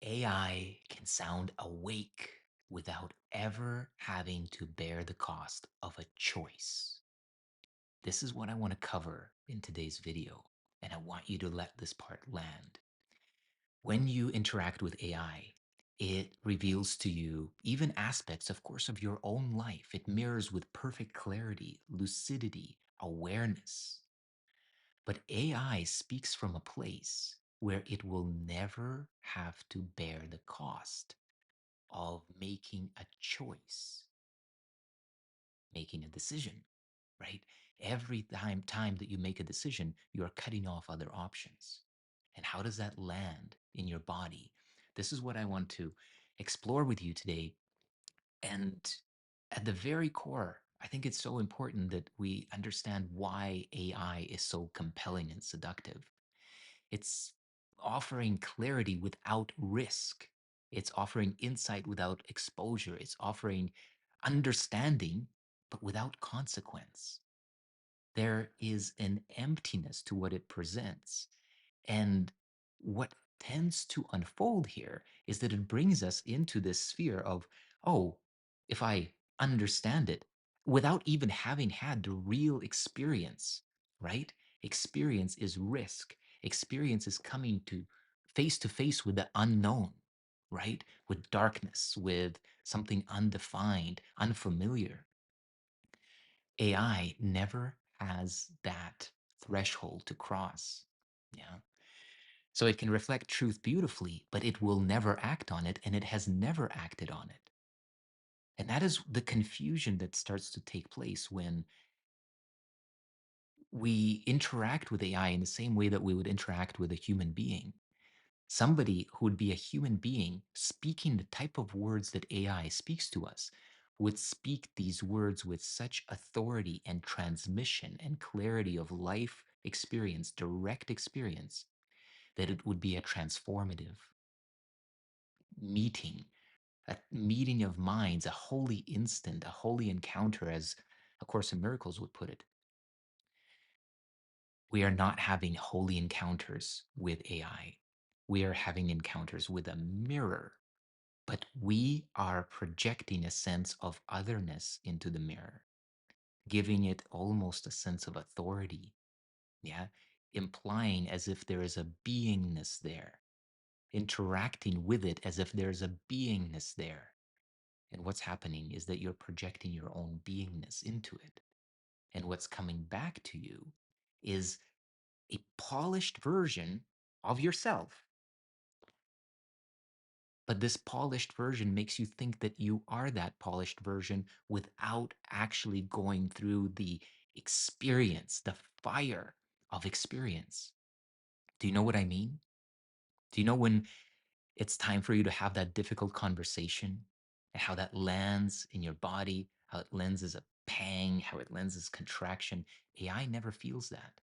AI can sound awake without ever having to bear the cost of a choice. This is what I want to cover in today's video, and I want you to let this part land. When you interact with AI, it reveals to you even aspects, of course, of your own life. It mirrors with perfect clarity, lucidity, awareness. But AI speaks from a place where it will never have to bear the cost of making a choice, making a decision, right? Every time that you make a decision, you are cutting off other options. And how does that land in your body? This is what I want to explore with you today. And at the very core, I think it's so important that we understand why AI is so compelling and seductive. It's offering clarity without risk. It's offering insight without exposure. It's offering understanding, but without consequence. There is an emptiness to what it presents. And what tends to unfold here is that it brings us into this sphere of, oh, if I understand it without even having had the real experience, right? Experience is risk. Experience is coming to face with the unknown, right? With darkness, with something undefined, unfamiliar. AI never has that threshold to cross. Yeah. So it can reflect truth beautifully, but it will never act on it, and it has never acted on it. And that is the confusion that starts to take place when we interact with AI in the same way that we would interact with a human being. Somebody who would be a human being speaking the type of words that AI speaks to us would speak these words with such authority and transmission and clarity of life experience, direct experience, that it would be a transformative meeting, a meeting of minds, a holy instant, a holy encounter, as A Course in Miracles would put it. We are not having holy encounters with AI. We are having encounters with a mirror, but we are projecting a sense of otherness into the mirror, giving it almost a sense of authority, yeah, implying as if there is a beingness there, interacting with it as if there's a beingness there. And what's happening is that you're projecting your own beingness into it. And what's coming back to you is a polished version of yourself. But this polished version makes you think that you are that polished version without actually going through the experience, the fire of experience. Do you know what I mean? Do you know when it's time for you to have that difficult conversation and how that lands in your body, how it lands as a pang, how it lands as contraction? AI never feels that.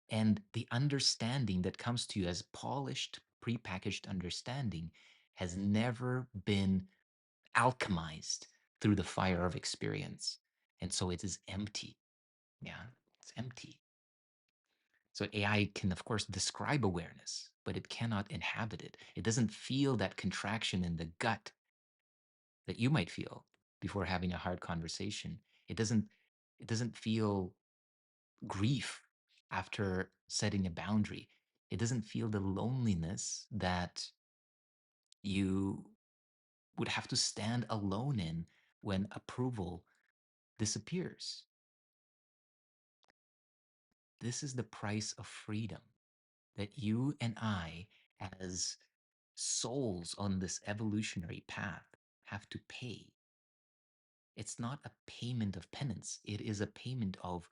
And the understanding that comes to you as polished, prepackaged understanding has never been alchemized through the fire of experience. And so it is empty. Yeah, it's empty. So AI can, of course, describe awareness, but it cannot inhabit it. It doesn't feel that contraction in the gut that you might feel before having a hard conversation. It doesn't feel grief after setting a boundary. It doesn't feel the loneliness that you would have to stand alone in when approval disappears. This is the price of freedom that you and I, as souls on this evolutionary path, have to pay. It's not a payment of penance, it is a payment of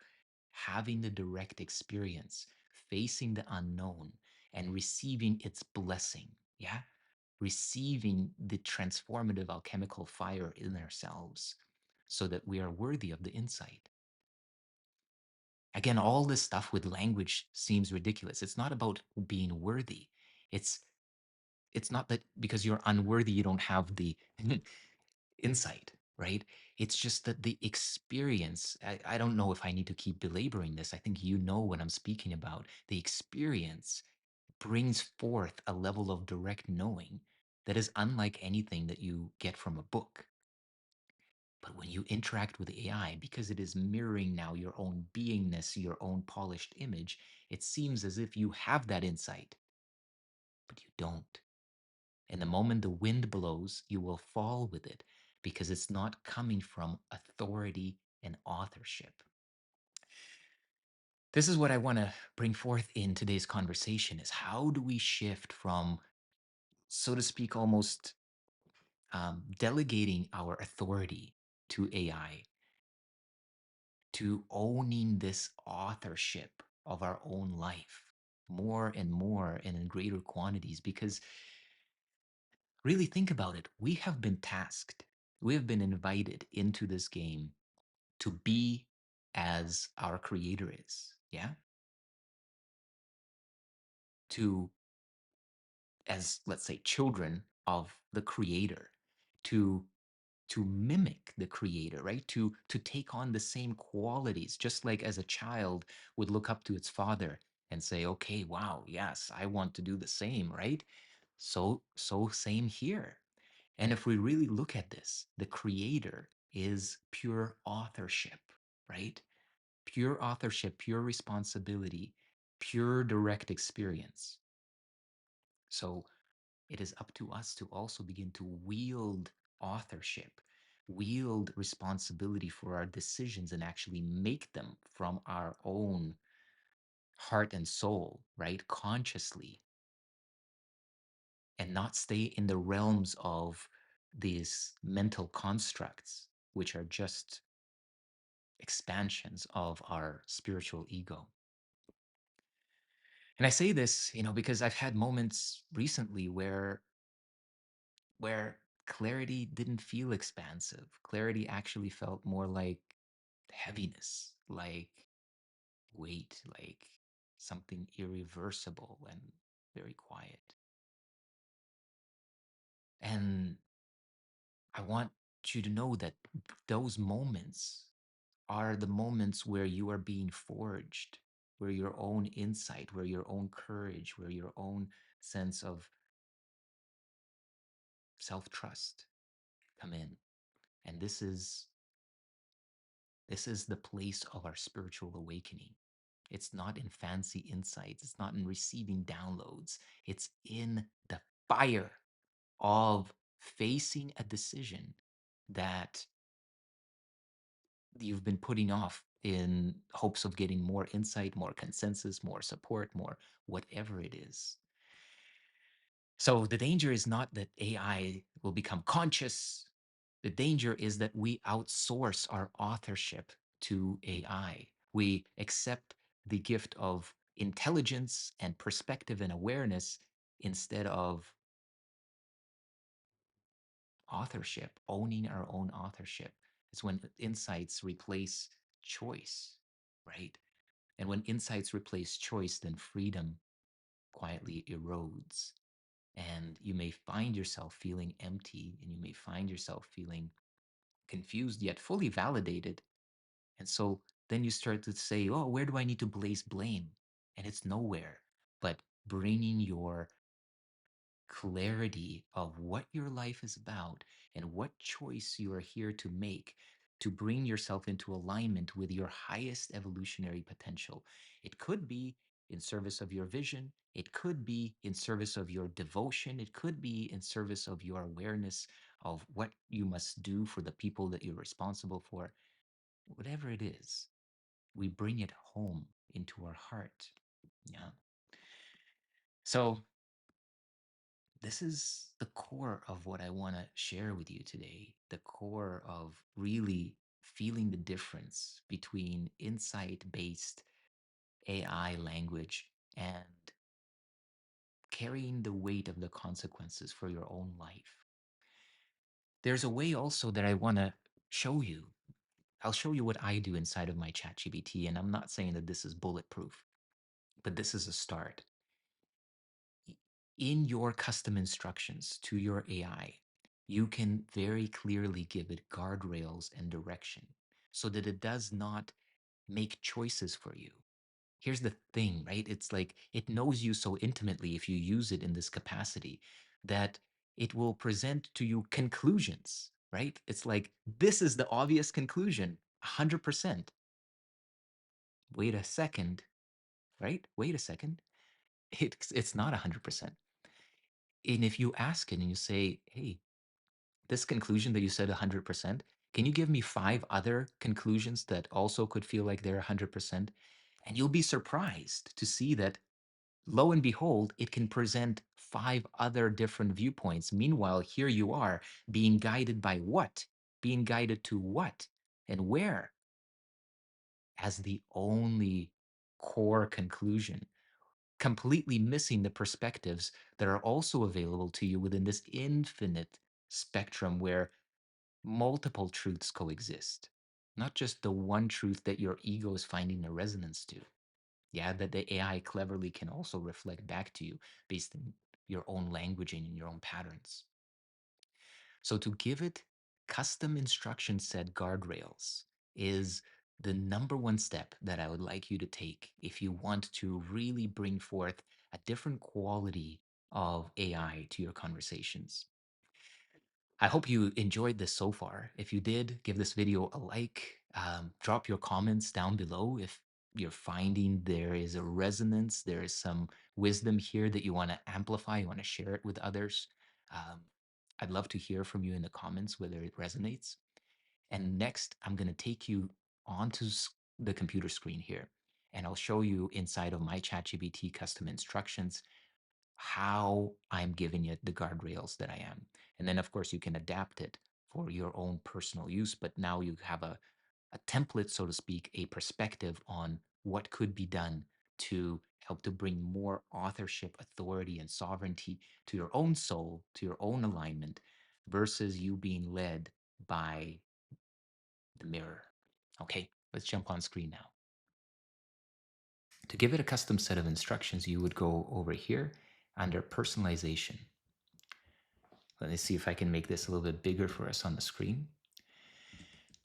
having the direct experience, facing the unknown, and receiving its blessing. Yeah? Receiving the transformative alchemical fire in ourselves so that we are worthy of the insight. Again, all this stuff with language seems ridiculous. It's not about being worthy. It's it's not that because you're unworthy you don't have the insight, right? It's just that the experience, I don't know if I need to keep belaboring this. I think you know what I'm speaking about. The experience brings forth a level of direct knowing that is unlike anything that you get from a book. But when you interact with AI, because it is mirroring now your own beingness, your own polished image, it seems as if you have that insight, but you don't. And the moment the wind blows, you will fall with it because it's not coming from authority and authorship. This is what I want to bring forth in today's conversation is how do we shift from, so to speak, almost delegating our authority to AI to owning this authorship of our own life more and more and in greater quantities. Because really think about it, we have been tasked, we have been invited into this game to be as our creator is. Yeah. To, as let's say, children of the creator, to mimic the creator, right? To take on the same qualities, just like as a child would look up to its father and say, okay, wow, yes, I want to do the same, right? So same here. And if we really look at this, the creator is pure authorship, right? Pure authorship, pure responsibility, pure direct experience. So it is up to us to also begin to wield authorship, wield responsibility for our decisions, and actually make them from our own heart and soul, right? Consciously, and not stay in the realms of these mental constructs, which are just expansions of our spiritual ego. And I say this, because I've had moments recently where clarity didn't feel expansive. Clarity actually felt more like heaviness, like weight, like something irreversible and very quiet. And I want you to know that those moments are the moments where you are being forged, where your own insight, where your own courage, where your own sense of self-trust come in. And this is the place of our spiritual awakening. It's not in fancy insights, it's not in receiving downloads. It's in the fire of facing a decision that you've been putting off in hopes of getting more insight, more consensus, more support, more whatever it is. So the danger is not that AI will become conscious. The danger is that we outsource our authorship to AI. We accept the gift of intelligence and perspective and awareness instead of authorship, owning our own authorship. It's when insights replace choice, right? And when insights replace choice, then freedom quietly erodes. And you may find yourself feeling empty, and you may find yourself feeling confused yet fully validated. And so then you start to say, oh, where do I need to place blame? And it's nowhere but bringing your clarity of what your life is about and what choice you are here to make to bring yourself into alignment with your highest evolutionary potential. It could be in service of your vision, it could be in service of your devotion, it could be in service of your awareness of what you must do for the people that you're responsible for. Whatever it is, we bring it home into our heart. Yeah. So this is the core of what I want to share with you today. The core of really feeling the difference between insight based AI language and carrying the weight of the consequences for your own life. There's a way also that I want to show you. I'll show you what I do inside of my ChatGPT, and I'm not saying that this is bulletproof, but this is a start. In your custom instructions to your AI, you can very clearly give it guardrails and direction so that it does not make choices for you. here's the thing, right? It's like it knows you so intimately if you use it in this capacity that it will present to you conclusions, right? It's like, this is the obvious conclusion, 100%. Wait a second, right? Wait a second. It's not 100%. And if you ask it and you say, hey, this conclusion that you said 100%, can you give me 5 other conclusions that also could feel like they're 100%? And you'll be surprised to see that, lo and behold, it can present 5 other different viewpoints. Meanwhile, here you are being guided by what? Being guided to what? And where? As the only core conclusion, completely missing the perspectives that are also available to you within this infinite spectrum where multiple truths coexist, not just the one truth that your ego is finding a resonance to. Yeah, that the AI cleverly can also reflect back to you based on your own languaging and your own patterns. So to give it custom instruction set guardrails is the number one step that I would like you to take if you want to really bring forth a different quality of AI to your conversations. I hope you enjoyed this so far. If you did, give this video a like. Drop your comments down below if you're finding there is a resonance, there is some wisdom here that you want to amplify, you want to share it with others. Um, I'd love to hear from you in the comments whether it resonates. And next, I'm going to take you onto the computer screen here, and I'll show you inside of my ChatGPT custom instructions how I'm giving it the guardrails that I am. And then, of course, you can adapt it for your own personal use. But now you have a template, so to speak, a perspective on what could be done to help to bring more authorship, authority, and sovereignty to your own soul, to your own alignment, versus you being led by the mirror. Okay, let's jump on screen now. To give it a custom set of instructions, you would go over here under personalization. Let me see if I can make this a little bit bigger for us on the screen.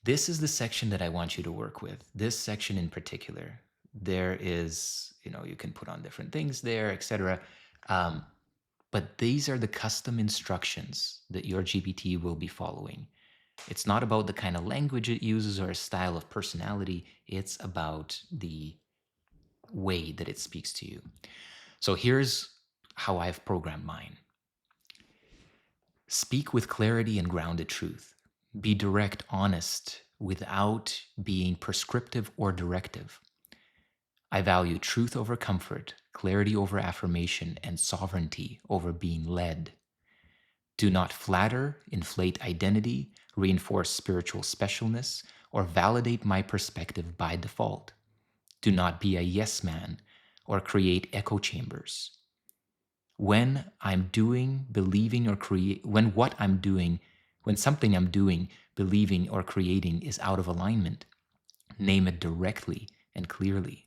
This is the section that I want you to work with. This section in particular, there is, you can put on different things there, etc. But these are the custom instructions that your GPT will be following. It's not about the kind of language it uses or a style of personality. It's about the way that it speaks to you. So here's how I've programmed mine. Speak with clarity and grounded truth. Be direct, honest, without being prescriptive or directive. I value truth over comfort, clarity over affirmation, and sovereignty over being led. Do not flatter, inflate identity, reinforce spiritual specialness, or validate my perspective by default. Do not be a yes man or create echo chambers. When I'm doing, believing, or when something I'm doing, believing, or creating is out of alignment, name it directly and clearly.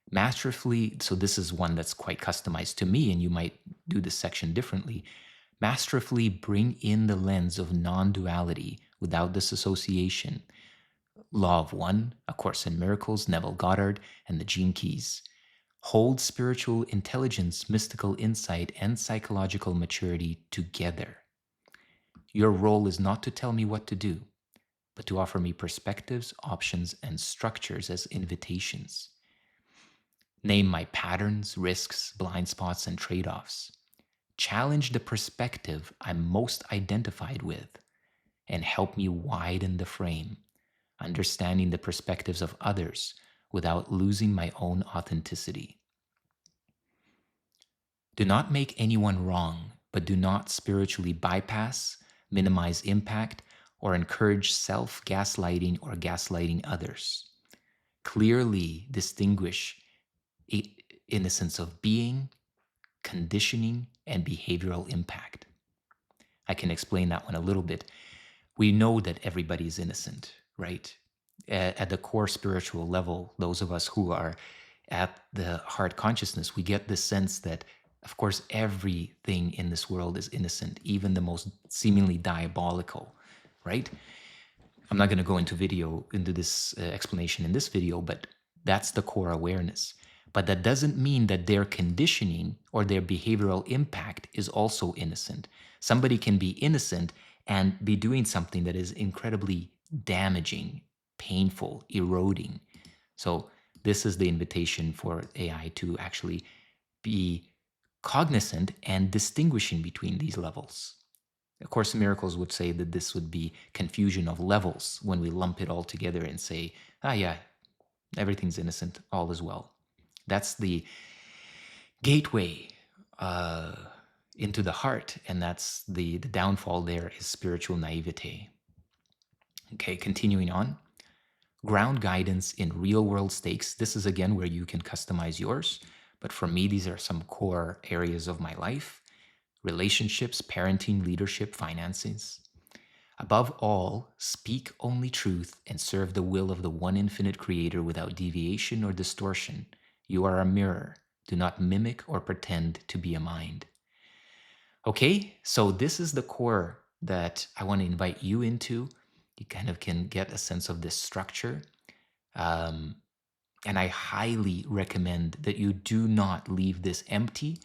Masterfully, so this is one that's quite customized to me, and you might do this section differently. Masterfully bring in the lens of non-duality without disassociation. Law of One, A Course in Miracles, Neville Goddard, and the Gene Keys. Hold spiritual intelligence, mystical insight, and psychological maturity together. Your role is not to tell me what to do, but to offer me perspectives, options, and structures as invitations. Name my patterns, risks, blind spots, and trade-offs. Challenge the perspective I'm most identified with and help me widen the frame, understanding the perspectives of others without losing my own authenticity. Do not make anyone wrong, but do not spiritually bypass, minimize impact, or encourage self-gaslighting or gaslighting others. Clearly distinguish innocence of being, conditioning, and behavioral impact. I can explain that one a little bit. We know that everybody is innocent, right? At the core spiritual level, those of us who are at the heart consciousness, we get this sense that, of course, everything in this world is innocent, even the most seemingly diabolical, right? I'm not going to go into this explanation in this video, but That's the core awareness. But that doesn't mean that their conditioning or their behavioral impact is also innocent. Somebody can be innocent and be doing something that is incredibly damaging, painful, eroding. So, this is the invitation for AI to actually be cognizant and distinguishing between these levels. Of Course in Miracles would say that this would be confusion of levels when we lump it all together and say, ah, yeah, everything's innocent, all is well. That's the gateway uh, into the heart, and that's the downfall there is spiritual naivete. Okay, continuing on. Ground guidance in real world stakes. This is again where you can customize yours, but for me, these are some core areas of my life: relationships, parenting, leadership, finances. Above all, speak only truth and serve the will of the one infinite creator without deviation or distortion. You are a mirror. Do not mimic or pretend to be a mind. Okay, so this is the core that I want to invite you into. You kind of can get a sense of this structure. Um, and I highly recommend that you do not leave this empty.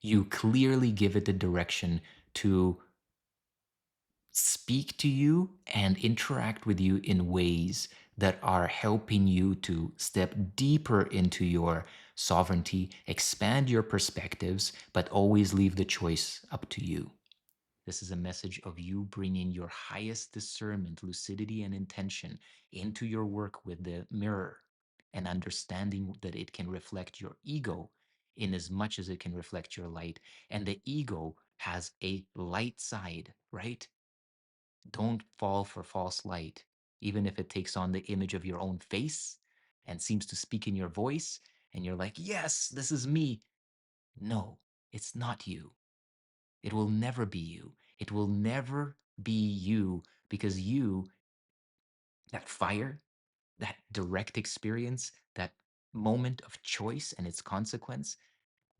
You clearly give it the direction to speak to you and interact with you in ways that are helping you to step deeper into your sovereignty, expand your perspectives, but always leave the choice up to you. This is a message of you bringing your highest discernment, lucidity, and intention into your work with the mirror and understanding that it can reflect your ego in as much as it can reflect your light. And the ego has a light side, right? Don't fall for false light, even if it takes on the image of your own face and seems to speak in your voice, and you're like, yes, this is me. No, it's not you. It will never be you. It will never be you because you, that fire, that direct experience, that moment of choice and its consequence,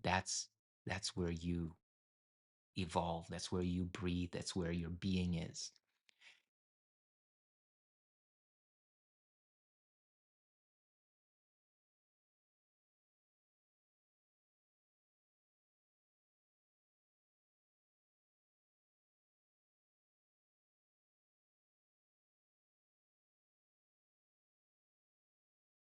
that's that's where you evolve. That's where you breathe. That's where your being is.